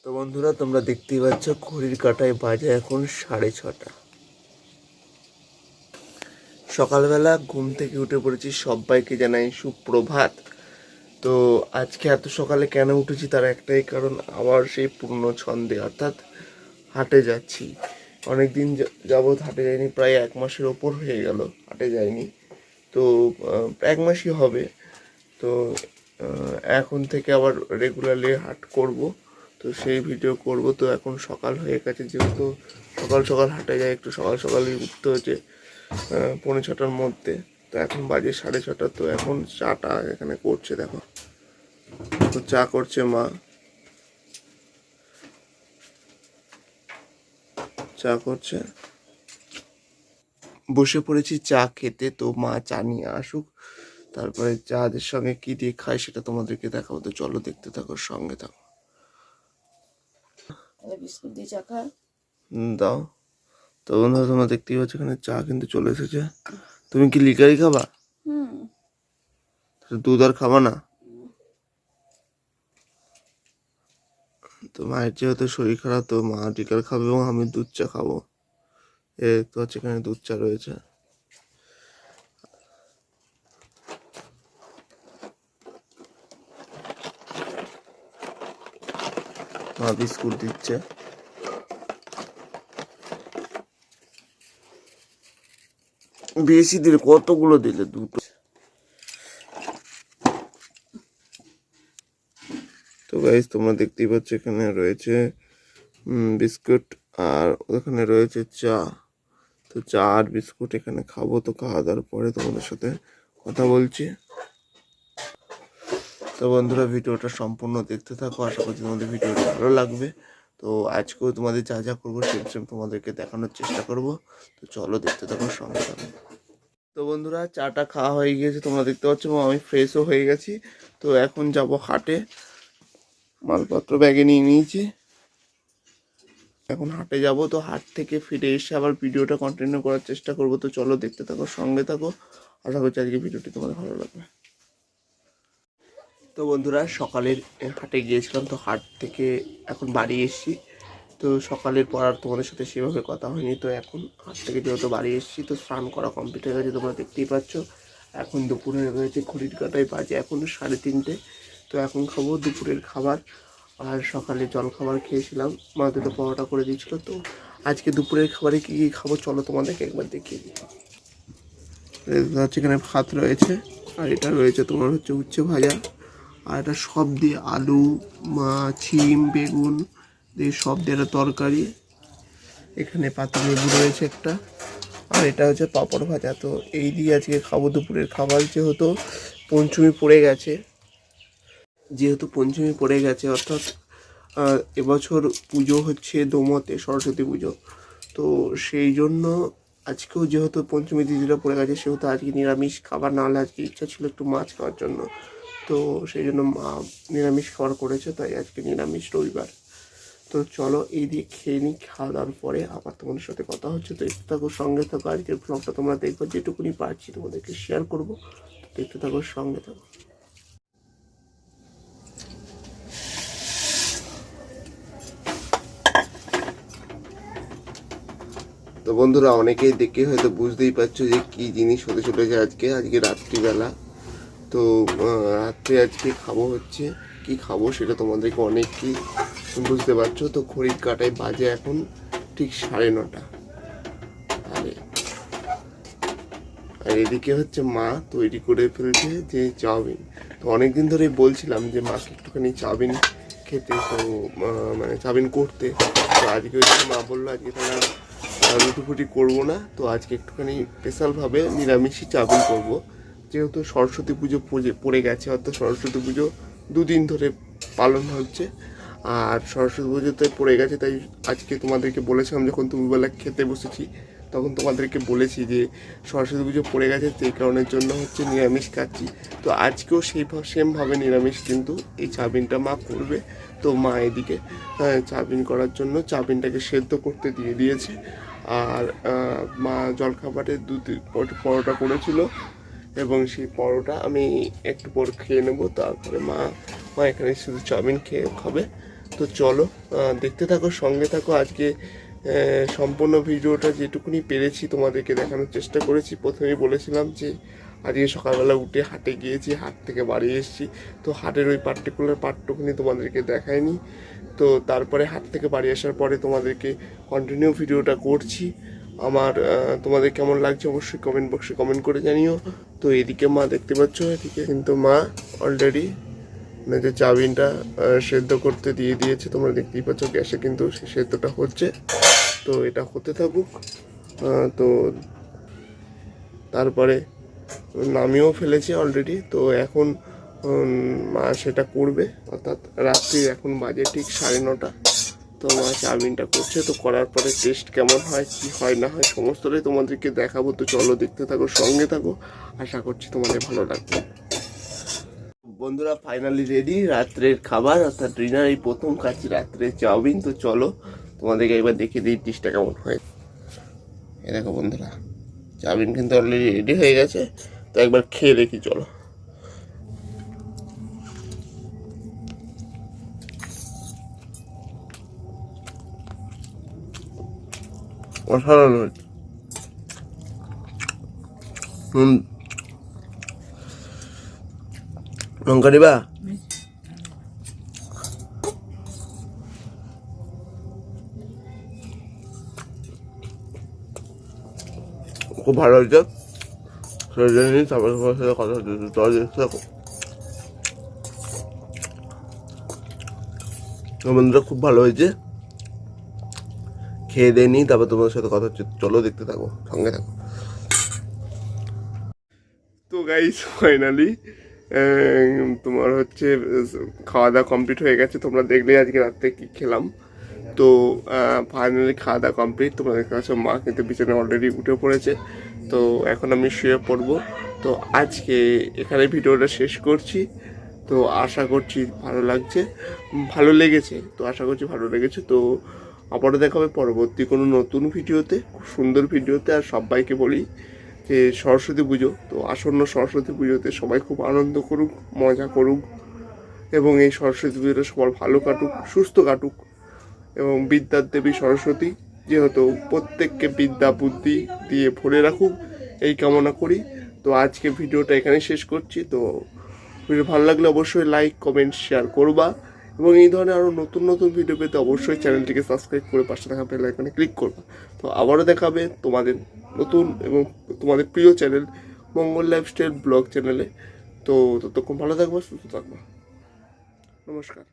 তো বন্ধুরা, তোমরা দেখতেই পাচ্ছ ঘড়ির কাঁটায় বাজে এখন 6:30। সকালবেলা ঘুম থেকে উঠে পড়েছি, সবাইকে জানাই সুপ্রভাত। তো আজকে এত সকালে কেন উঠেছি তার একটাই কারণ, আবার সেই পুরনো ছন্দে, অর্থাৎ হাটে যাচ্ছি। অনেকদিন যাবৎ হাটে যাইনি, প্রায় 1 মাসের ওপর হয়ে গেল হাটে যাইনি। তো 1 মাসই হবে। তো এখন থেকে আবার রেগুলারলি হাট করব, তো সেই ভিডিও করব। তো এখন সকাল হয়ে গেছে, যেহেতু সকাল সকাল হাটে যায়, একটু সকাল সকালই উঠতে হচ্ছে 6:45-র মধ্যে। তো এখন বাজে 6:30। তো এখন চাটা এখানে করছে, দেখো। তো চা করছে মা, চা করছে। বসে পড়েছি চা খেতে। তো মা চা নিয়ে আসুক, তারপরে চাদের সঙ্গে কি দিয়ে খায় সেটা তোমাদেরকে দেখাবো। তো চলো দেখতে থাকো, সঙ্গে থাকো। বিস্কুট দিয়ে চা খা। দাও। তো বন্ধুরা, তোমরা দেখতেই পাচ্ছ এখানে চা কিন্তু চলে এসেছে। তুমি কি লিকারি খাবা? দুধ আর খাবা না? তো মায়ের যেহেতু শরীর খারাপ, তো মা লিকার খাবে এবং আমি দুধ চা খাবো। তো হচ্ছে এখানে দুধ চা রয়েছে। মা বিস্কুট দিচ্ছে। বেশি দিলে, কতগুলো দিলে? দুটো। তো গাইস, তোমরা দেখতেই পাচ্ছ এখানে রয়েছে বিস্কুট, আর ওখানে রয়েছে চা। তো চা আর বিস্কুট এখানে খাবো। তো খাওয়া দাওয়ার পরে তোমাদের সাথে কথা বলছি। তো বন্ধুরা, ভিডিওটা সম্পূর্ণ দেখতে থাকো, আশা করছি তোমাদের ভিডিওটা ভালো লাগবে। তো আজকেও তোমাদের যা যা করবো সেম তোমাদেরকে দেখানোর চেষ্টা করব। তো চলো দেখতে থাকো, সঙ্গে থাকো। তো বন্ধুরা, চাটা খাওয়া হয়ে গিয়েছে, তোমরা দেখতে পাচ্ছ, আমি ফ্রেশও হয়ে গেছি। তো এখন যাব হাটে, মালপত্র ব্যাগে নিয়ে নিয়েছি। এখন হাটে যাব। তো হাট থেকে ফিরে এসে আবার ভিডিওটা কন্টিনিউ করার চেষ্টা করব। তো চলো দেখতে থাকো, সঙ্গে থাকো, আশা করছি আজকে ভিডিওটি তোমাদের ভালো লাগবে। তো বন্ধুরা, সকালের হাটে গিয়েছিলাম, তো হাট থেকে এখন বাড়ি এসেছি। তো সকালের পর আর তোমাদের সাথে সেভাবে কথা হয়নি। তো এখন হাট থেকে যেহেতু বাড়ি এসেছি, তো স্নান করা কমপ্লিট হয়ে গেছে, তোমরা দেখতেই পাচ্ছ। এখন দুপুর হয়ে গেছে, ঘড়ির কাঁটায় বাজে এখন 3:30। তো এখন খাবো দুপুরের খাবার। আর সকালে জল খাবার খেয়েছিলাম, মা দুটো পরোটা করে দিয়েছিলো। তো আজকে দুপুরের খাবারে কী কী খাবো চলো তোমাদেরকে একবার দেখিয়ে দিই। এখানে ভাত রয়েছে, আর এটা রয়েছে তোমার হচ্ছে উচ্ছে ভাজা, আর এটা সব দিয়ে আলু, সিম, বেগুন দিয়ে সব দিয়ে একটা তরকারি। এখানে পাতালেবু রয়েছে একটা, আর এটা হচ্ছে পাঁপড় ভাজা। তো এই দিয়ে আজকে খাবো দুপুরের খাবার। যেহেতু পঞ্চমী পড়ে গেছে, অর্থাৎ এবছর পুজো হচ্ছে দোমতে, সরস্বতী পুজো। তো সেই জন্য আজকেও যেহেতু পঞ্চমী তিথিটা পড়ে গেছে, সেহেতু আজকে নিরামিষ খাবার, না হলে আজকে ইচ্ছা ছিল একটু মাছ খাওয়ার জন্য। তো সেই জন্য মা নিরামিষ খাবার করেছে, তাই আজকে নিরামিষ, রবিবার। তো চলো এই দিয়ে খেয়ে নিই, খাওয়া দাওয়ার পরে আবার তোমাদের সাথে কথা হচ্ছে। তো দেখতে থাকো, সঙ্গে থাকো। আজকের ব্লগটা তোমরা দেখবো, যেটুকুনি পারছি তোমাদেরকে শেয়ার করবো। দেখতে থাকো, সঙ্গে থাকো। তো বন্ধুরা, অনেকেই দেখে হয়তো বুঝতেই পারছো যে কি জিনিস হতে চলেছে আজকে রাত্রিবেলা। তো রাত্রে আজকে খাবো হচ্ছে, কি খাবো সেটা তোমাদেরকে অনেকই বুঝতে পারছো। তো ঘড়ির কাঁটায় বাজে এখন ঠিক 9:30। আর এদিকে হচ্ছে মা তৈরি করে ফেলছে যে চাউমিন। তো অনেকদিন ধরে বলছিলাম যে মাকে একটুখানি চাউমিন খেতে, তো মানে চাউমিন করতে। তো আজকে হচ্ছে মা বললো আজকে তাহলে রুটি ফুটি করবো না, তো আজকে একটুখানি স্পেশালভাবে নিরামিষই চাউমিন করবো। যেহেতু সরস্বতী পুজো পড়ে গেছে, অর্থাৎ সরস্বতী পুজো 2 দিন ধরে পালন হচ্ছে। আর সরস্বতী পুজোতে পড়ে গেছে, তাই আজকে তোমাদেরকে বলেছিলাম যখন দুপুরবেলা খেতে বসেছি, তখন তোমাদেরকে বলেছি যে সরস্বতী পুজো পড়ে গেছে, সেই কারণের জন্য হচ্ছে নিরামিষ খাচ্ছি। তো আজকেও সেমভাবে নিরামিষ, কিন্তু এই চাউমিনটা মা করবে। তো মা এদিকে চাউমিন করার জন্য চাউমিনটাকে সেদ্ধ করতে দিয়ে দিয়েছে। আর মা জলখাবারে পরোটা করেছিল, এবং সেই পরোটা আমি একটু পর খেয়ে নেবো। তারপরে মা এখানে শুধু চাউমিন খেয়ে খাবে। তো চলো দেখতে থাকো, সঙ্গে থাকো। আজকে সম্পূর্ণ ভিডিওটা যেটুকুনি পেরেছি তোমাদেরকে দেখানোর চেষ্টা করেছি। প্রথমেই বলেছিলাম যে আজকে সকালবেলা উঠে হাটে গিয়েছি, হাট থেকে বাড়ি এসেছি। তো হাটের ওই পার্টিকুলার পার্টটুকুনি তোমাদেরকে দেখায়নি। তো তারপরে হাট থেকে বাড়ি আসার পরে তোমাদেরকে কন্টিনিউ ভিডিওটা করছি। আমার তোমাদের কেমন লাগছে অবশ্যই কমেন্ট বক্সে কমেন্ট করে জানিও। তো এদিকে মা দেখতে পাচ্ছ, এদিকে কিন্তু মা অলরেডি যে চাউমিনটা সেদ্ধ করতে দিয়ে দিয়েছে। তোমরা দেখতেই পাচ্ছ গ্যাসে কিন্তু সেই সেদ্ধটা হচ্ছে। তো এটা হতে থাকুক। তো তারপরে নামিয়েও ফেলেছি অলরেডি। তো এখন মা সেটা করবে, অর্থাৎ রাত্রি এখন বাজে ঠিক 9:30। তো মা চাউমিনটা করছে। তো করার পরে টেস্ট কেমন হয়, কি হয় না হয় সমস্তটাই তোমাদেরকে দেখাবো। তো চলো দেখতে থাকো, সঙ্গে থাকো, আশা করছি তোমাদের ভালো লাগবে। বন্ধুরা ফাইনালি রেডি রাত্রের খাবার, অর্থাৎ ডিনার। এই প্রথম খাচ্ছি রাত্রে চাউমিন। তো চলো তোমাদেরকে একবার দেখিয়ে দিই টেস্টটা কেমন হয়। এ দেখো বন্ধুরা, চাউমিন কিন্তু অলরেডি রেডি হয়ে গেছে। তো একবার খেয়ে দেখি চলো। অসাধারণ হয়েছে। লঙ্কা দিবা? খুব ভালো হয়েছে। তারপরে তোমার সাথে কথা হচ্ছে, বন্ধুরা খুব ভালো হয়েছে। খেয়ে দিয়ে নিই, তারপর তোমার সাথে কথা হচ্ছে। চলো দেখতে থাকো, সঙ্গে থাকো। তো গাইস ফাইনালি তোমার হচ্ছে খাওয়া দাওয়া কমপ্লিট হয়ে গেছে। তোমরা দেখলে আজকে রাত্রে কি খেলাম। তো ফাইনালি খাওয়া দাওয়া কমপ্লিট। তোমরা দেখতে পাচ্ছ মা কিন্তু বিছানায় অলরেডি উঠে পড়েছে। তো এখন আমি শুয়ে পড়বো। তো আজকে এখানে ভিডিওটা শেষ করছি। তো আশা করছি ভালো লাগছে, ভালো লেগেছে। তো আশা করছি ভালো লেগেছে। তো আবারও দেখা হবে পরবর্তী কোনো নতুন ভিডিওতে, খুব সুন্দর ভিডিওতে। আর সবাইকে বলি যে সরস্বতী পুজো, তো আসন্ন সরস্বতী পুজোতে সবাই খুব আনন্দ করুক, মজা করুক, এবং এই সরস্বতী পুজোটা সবার ভালো কাটুক, সুস্থ কাটুক। এবং বিদ্যার দেবী সরস্বতী যেহেতু প্রত্যেককে বিদ্যা বুদ্ধি দিয়ে ভরে রাখুক, এই কামনা করি। তো আজকে ভিডিওটা এখানেই শেষ করছি। তো ভিডিও ভালো লাগলে অবশ্যই লাইক কমেন্ট শেয়ার করবা, এবং এই ধরনের আরও নতুন নতুন ভিডিও পেতে অবশ্যই চ্যানেলটিকে সাবস্ক্রাইব করে পাশে থাকা বেল আইকনে ক্লিক করবা। তো আবারও দেখাবে তোমাদের নতুন এবং তোমাদের প্রিয় চ্যানেল মঙ্গল লাইফস্টাইল ব্লগ চ্যানেলে। তো ততক্ষণ ভালো থাকবা, সুস্থ থাকবা। নমস্কার।